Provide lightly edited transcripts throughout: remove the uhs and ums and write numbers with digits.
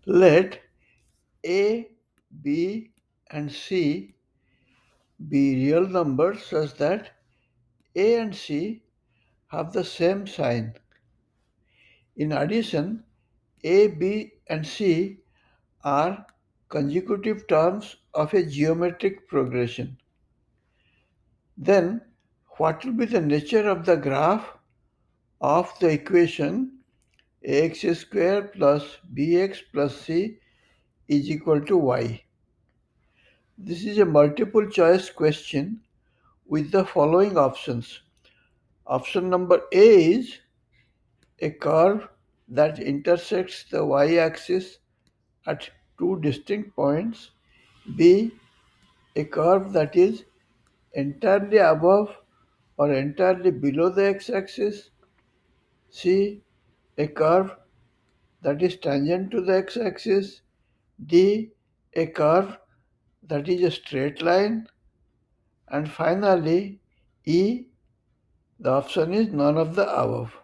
Let A, B, and C be real numbers such that A and C have the same sign. In addition, A, B, and C are consecutive terms of a geometric progression. Then, what will be the nature of the graph of the equation ax square plus bx plus c is equal to y? This is a multiple choice question with the following options. Option number A is a curve that intersects the y-axis at two distinct points. B, a curve that is entirely above or entirely below the x-axis. C, a curve that is tangent to the x-axis. D, a curve that is a straight line. And finally, E, the option is none of the above.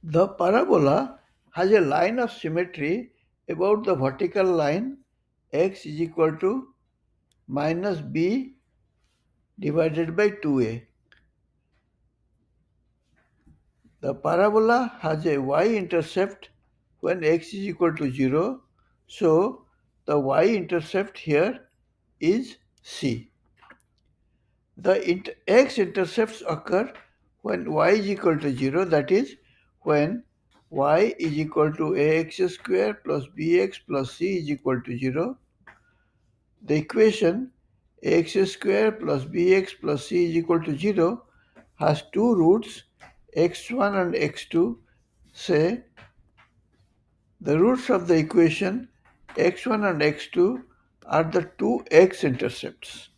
The parabola has a line of symmetry about the vertical line x is equal to minus b divided by 2a. The parabola has a y-intercept when x is equal to 0, so the y-intercept here is c. The x-intercepts occur when y is equal to 0, that is, when y is equal to ax square plus bx plus c is equal to 0. The equation ax square plus bx plus c is equal to 0 has two roots, x1 and x2. Say the roots of the equation x1 and x2 are the two x-intercepts.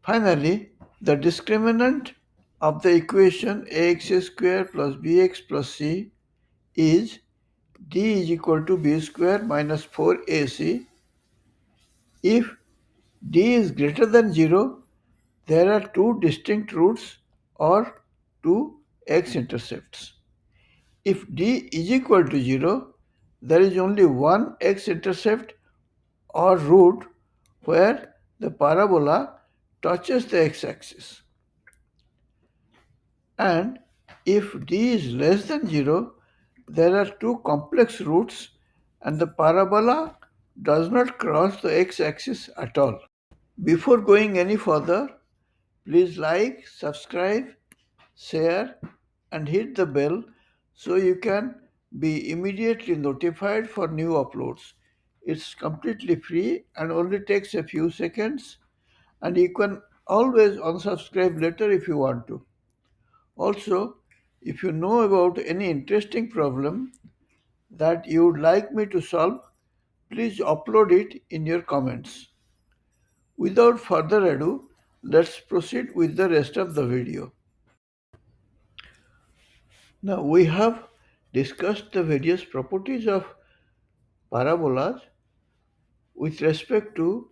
Finally, the discriminant of the equation ax square plus bx plus c is d is equal to b square minus 4ac. If d is greater than 0, there are two distinct roots or two x-intercepts. If d is equal to 0, there is only one x-intercept or root where the parabola touches the x-axis. And if d is less than 0, there are two complex roots and the parabola does not cross the x-axis at all. Before going any further, please like, subscribe, share and hit the bell so you can be immediately notified for new uploads. It's completely free and only takes a few seconds, and you can Always unsubscribe later if you want to. Also, if you know about any interesting problem that you would like me to solve, please upload it in your comments. Without further ado, let's proceed with the rest of the video. Now we have discussed the various properties of parabolas with respect to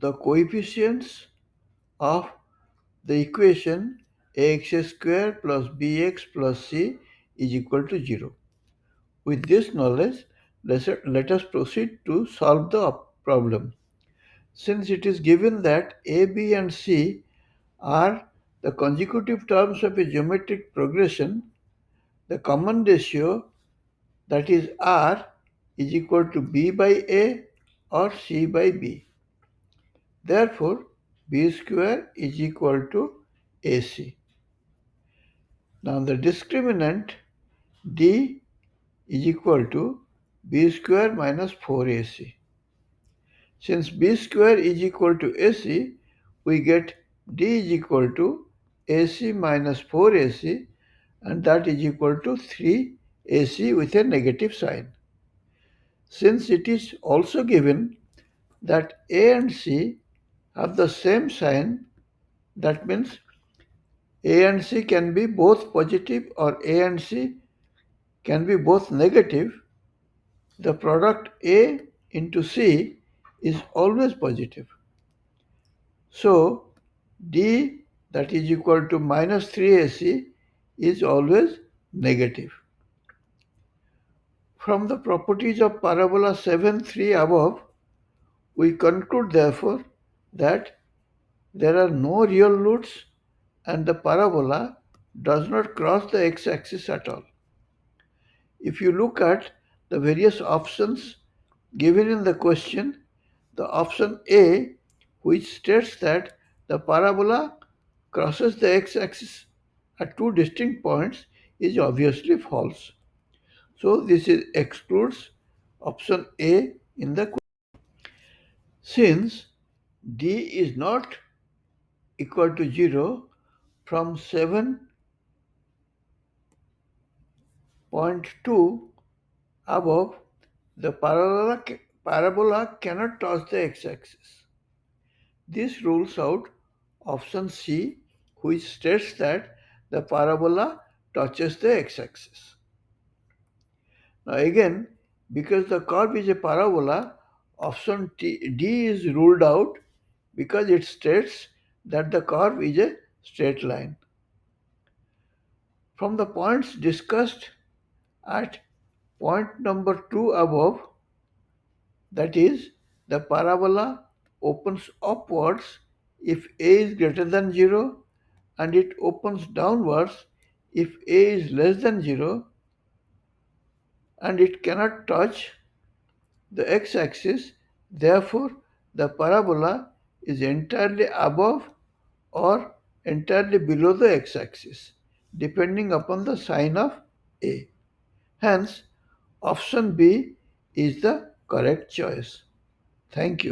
the coefficients of the equation ax square plus bx plus c is equal to 0. With this knowledge, let us proceed to solve the problem. Since it is given that a, b and c are the consecutive terms of a geometric progression, the common ratio, that is r, is equal to b by a or c by b. Therefore, b square is equal to ac. Now the discriminant d is equal to b square minus 4ac. Since b square is equal to ac, we get d is equal to ac minus 4ac, and that is equal to 3ac with a negative sign. Since it is also given that a and c have the same sign, that means a and c can be both positive or a and c can be both negative, the product a into c is always positive. So d, that is equal to minus 3ac, is always negative. From the properties of parabola 7,3 above, we conclude therefore that there are no real roots and the parabola does not cross the x-axis at all. If you look at the various options given in the question, the option A, which states that the parabola crosses the x-axis at two distinct points, is obviously false. So this excludes option A in the question. Since D is not equal to 0, from 7.2 above, the parabola cannot touch the x-axis. This rules out option C, which states that the parabola touches the x-axis. Now again, because the curve is a parabola, option D is ruled out because it states that the curve is a straight line. From the points discussed at point number 2 above, that is, the parabola opens upwards if a is greater than 0 and it opens downwards if a is less than 0, and it cannot touch the x-axis. Therefore, the parabola is entirely above or entirely below the x-axis, depending upon the sign of a. Hence, option B is the correct choice. Thank you.